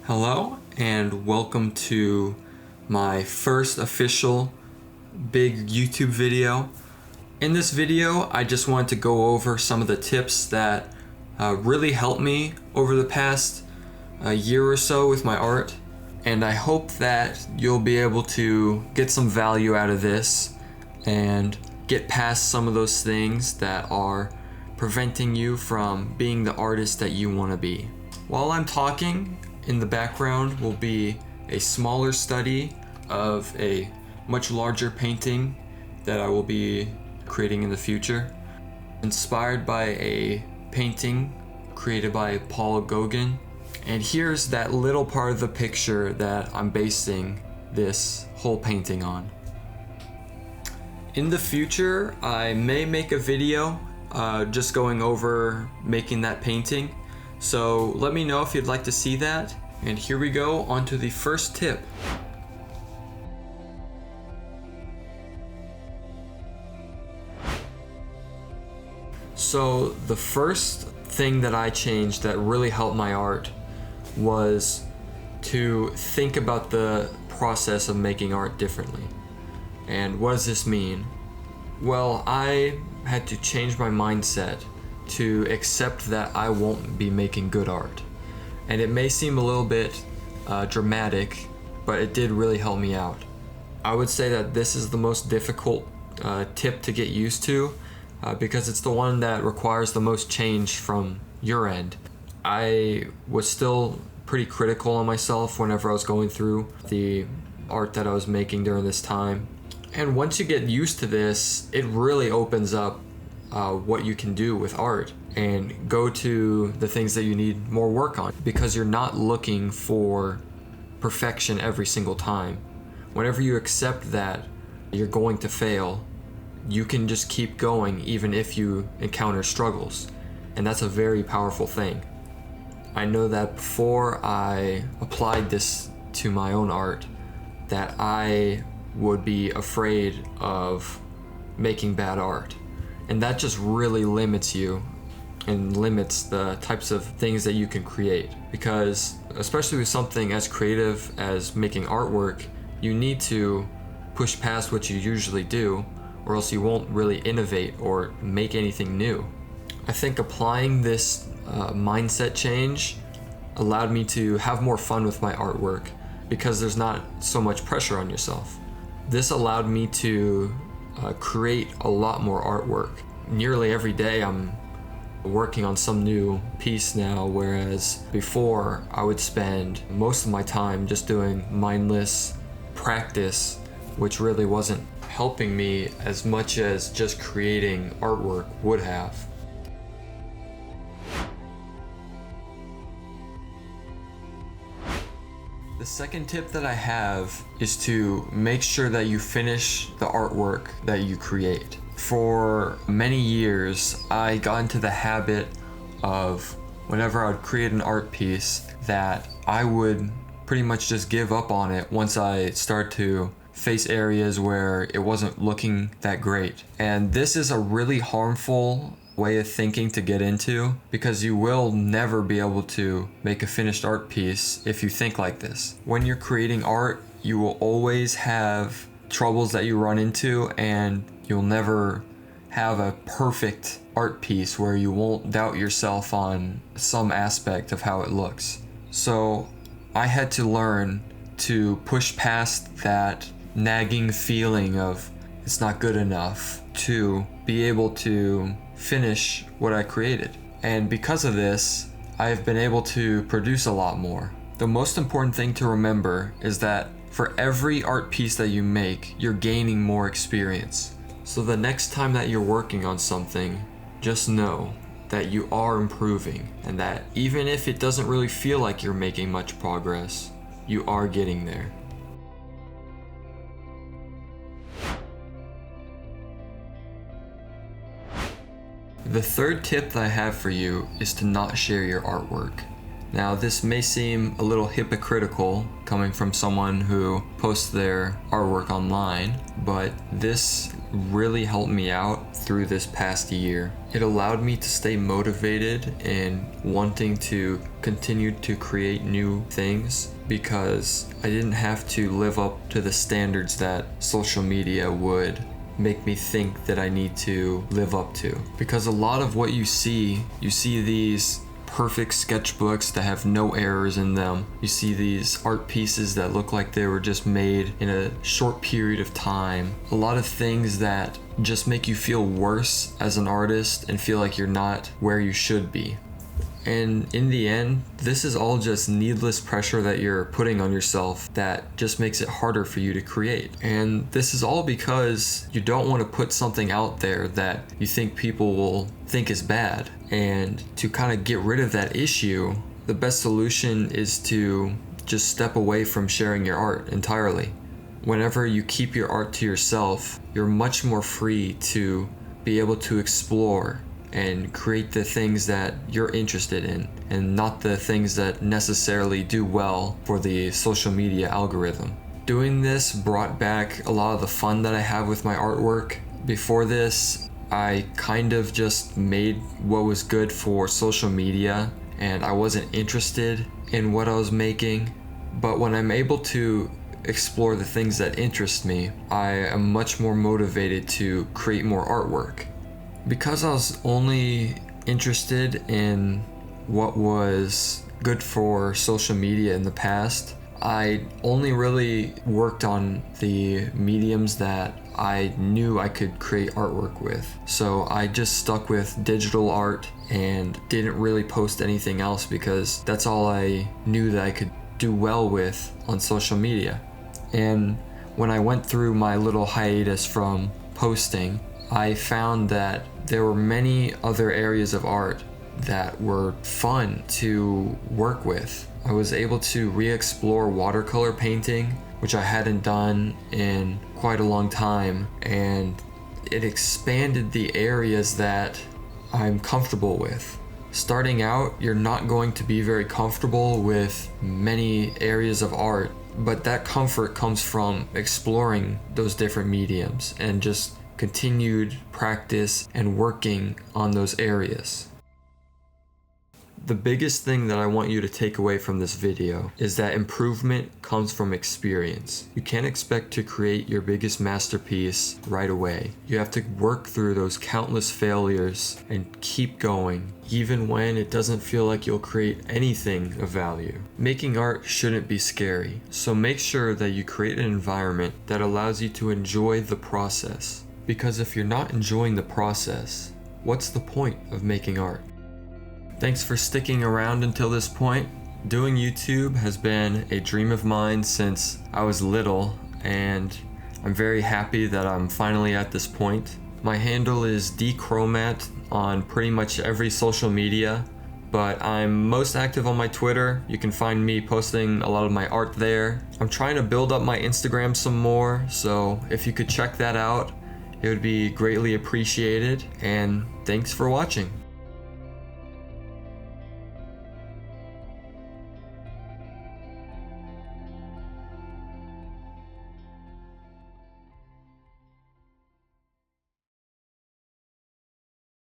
Hello and welcome to my first official big YouTube video. In this video, I just wanted to go over some of the tips that really helped me over the past year or so with my art. And I hope that you'll be able to get some value out of this and get past some of those things that are preventing you from being the artist that you want to be. While I'm talking, in the background will be a smaller study of a much larger painting that I will be creating in the future, inspired by a painting created by Paul Gauguin. And here's that little part of the picture that I'm basing this whole painting on. In the future, I may make a video just going over making that painting. So let me know if you'd like to see that. And here we go on to the first tip. So the first thing that I changed that really helped my art was to think about the process of making art differently. And what does this mean? Well, I had to change my mindset to accept that I won't be making good art. And it may seem a little bit dramatic, but it did really help me out. I would say that this is the most difficult tip to get used to because it's the one that requires the most change from your end. I was still pretty critical on myself whenever I was going through the art that I was making during this time. And once you get used to this, it really opens up what you can do with art and go to the things that you need more work on, because you're not looking for perfection every single time. Whenever you accept that you're going to fail, you can just keep going even if you encounter struggles. And that's a very powerful thing. I know that before I applied this to my own art, that I would be afraid of making bad art. And that just really limits you and limits the types of things that you can create. Because especially with something as creative as making artwork, you need to push past what you usually do, or else you won't really innovate or make anything new. I think applying this mindset change allowed me to have more fun with my artwork because there's not so much pressure on yourself. This allowed me to create a lot more artwork. Nearly every day I'm working on some new piece now, whereas before I would spend most of my time just doing mindless practice, which really wasn't helping me as much as just creating artwork would have. The second tip that I have is to make sure that you finish the artwork that you create. For many years, I got into the habit of whenever I would create an art piece that I would pretty much just give up on it once I start to face areas where it wasn't looking that great. And this is a really harmful way of thinking to get into, because you will never be able to make a finished art piece if you think like this. When you're creating art, you will always have troubles that you run into, and you'll never have a perfect art piece where you won't doubt yourself on some aspect of how it looks. So I had to learn to push past that nagging feeling of it's not good enough to be able to finish what I created. And because of this, I've been able to produce a lot more. The most important thing to remember is that for every art piece that you make, you're gaining more experience. So the next time that you're working on something, just know that you are improving, and that even if it doesn't really feel like you're making much progress, you are getting there. The third tip that I have for you is to not share your artwork. Now, this may seem a little hypocritical coming from someone who posts their artwork online, but this really helped me out through this past year. It allowed me to stay motivated and wanting to continue to create new things because I didn't have to live up to the standards that social media would make me think that I need to live up to. Because a lot of what you see these perfect sketchbooks that have no errors in them. You see these art pieces that look like they were just made in a short period of time. A lot of things that just make you feel worse as an artist and feel like you're not where you should be. And in the end, this is all just needless pressure that you're putting on yourself that just makes it harder for you to create. And this is all because you don't want to put something out there that you think people will think is bad. And to kind of get rid of that issue, the best solution is to just step away from sharing your art entirely. Whenever you keep your art to yourself, you're much more free to be able to explore and create the things that you're interested in and not the things that necessarily do well for the social media algorithm. Doing this brought back a lot of the fun that I have with my artwork. Before this, I kind of just made what was good for social media and I wasn't interested in what I was making. But when I'm able to explore the things that interest me, I am much more motivated to create more artwork. Because I was only interested in what was good for social media in the past, I only really worked on the mediums that I knew I could create artwork with. So I just stuck with digital art and didn't really post anything else because that's all I knew that I could do well with on social media. And when I went through my little hiatus from posting, I found that there were many other areas of art that were fun to work with. I was able to re-explore watercolor painting, which I hadn't done in quite a long time, and it expanded the areas that I'm comfortable with. Starting out, you're not going to be very comfortable with many areas of art, but that comfort comes from exploring those different mediums and just continued practice and working on those areas. The biggest thing that I want you to take away from this video is that improvement comes from experience. You can't expect to create your biggest masterpiece right away. You have to work through those countless failures and keep going, even when it doesn't feel like you'll create anything of value. Making art shouldn't be scary, so make sure that you create an environment that allows you to enjoy the process. Because if you're not enjoying the process, what's the point of making art? Thanks for sticking around until this point. Doing YouTube has been a dream of mine since I was little, and I'm very happy that I'm finally at this point. My handle is dchromat on pretty much every social media, but I'm most active on my Twitter. You can find me posting a lot of my art there. I'm trying to build up my Instagram some more, so if you could check that out, it would be greatly appreciated, and thanks for watching.